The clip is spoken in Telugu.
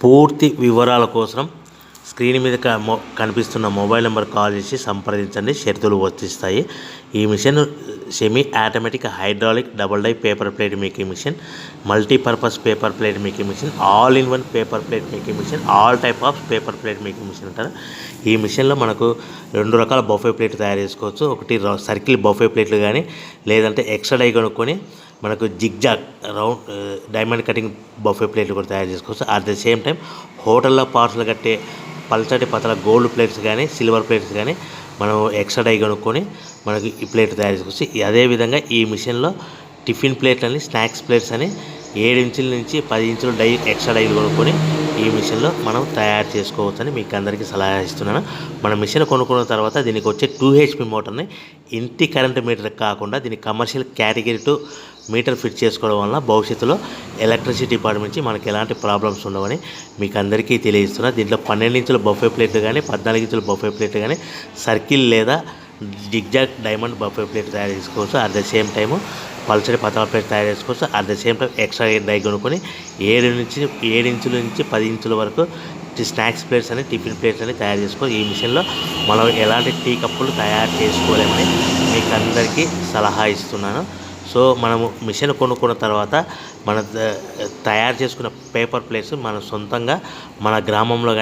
పూర్తి వివరాల కోసం స్క్రీన్ మీద కనిపిస్తున్న మొబైల్ నెంబర్ కాల్ చేసి సంప్రదించండి. షరతులు వర్తిస్తాయి. ఈ machine semi automatic hydraulic double die paper plate making machine, multipurpose paper plate making machine, all in one paper plate making machine, all type of paper plate making machine అంటారు. ఈ మిషన్లో మనకు 2 రకాల బఫే ప్లేట్ తయారు చేసుకోవచ్చు. ఒకటి సర్కిల్ బఫే ప్లేట్లు కానీ, లేదంటే ఎక్స్ట్రా డై కొనుక్కొని మనకు zigzag round diamond cutting buffet ప్లేట్లు కూడా తయారు చేసుకోవచ్చు. అట్ ద సేమ్ టైం హోటల్లో పార్సల్ కట్టే పల్చటి పతల గోల్డ్ ప్లేట్స్ కానీ, సిల్వర్ ప్లేట్స్ కానీ మనం ఎక్స్ట్రా డై కొనుక్కొని మనకి ఈ ప్లేట్ తయారు చేసుకోవచ్చు. అదేవిధంగా ఈ మిషన్లో టిఫిన్ ప్లేట్లు అని, స్నాక్స్ ప్లేట్స్ అని 7 ఇంచుల నుంచి 10 ఇంచుల డై ఎక్స్ట్రా డైలు కొనుక్కొని ఈ మిషన్లో మనం తయారు చేసుకోవచ్చని మీకు అందరికీ సలహా ఇస్తున్నాను. మన మిషన్ కొనుక్కున్న తర్వాత దీనికి వచ్చే 2 HP మోటార్ని ఇంటి కరెంట్ మీటర్ కాకుండా దీనికి కమర్షియల్ కేటగిరీ 2 మీటర్ ఫిట్ చేసుకోవడం వల్ల భవిష్యత్తులో ఎలక్ట్రిసిటీ డిపార్ట్మెంట్ నుంచి మనకి ఎలాంటి ప్రాబ్లమ్స్ ఉండవని మీకు అందరికీ తెలియజేస్తున్నా. దీంట్లో 12 ఇంచుల బఫే ప్లేట్లు కానీ, 14 ఇంచుల బఫే ప్లేట్లు కానీ, సర్కిల్ లేదా జిగ్జాగ్ డైమండ్ బఫే ప్లేట్ తయారు చేసుకోవచ్చు. అట్ ద సేమ్ టైము పల్చడి పతల ప్లేట్ తయారు చేసుకోవచ్చు. At the same time extra die కొనుక్కొని 7 ఇంచుల నుంచి 10 ఇంచుల వరకు స్నాక్స్ ప్లేట్స్ అని, టిఫిన్ ప్లేట్స్ అని తయారు చేసుకోవచ్చు. ఈ మిషన్లో మనం ఎలాంటి టీ కప్పులు తయారు చేసుకోలేమని మీకు అందరికీ సలహా ఇస్తున్నాను. సో మనము మిషన్ కొనుక్కున్న తర్వాత మన తయారు చేసుకున్న పేపర్ ప్లేట్స్ మన సొంతంగా మన గ్రామంలో కానీ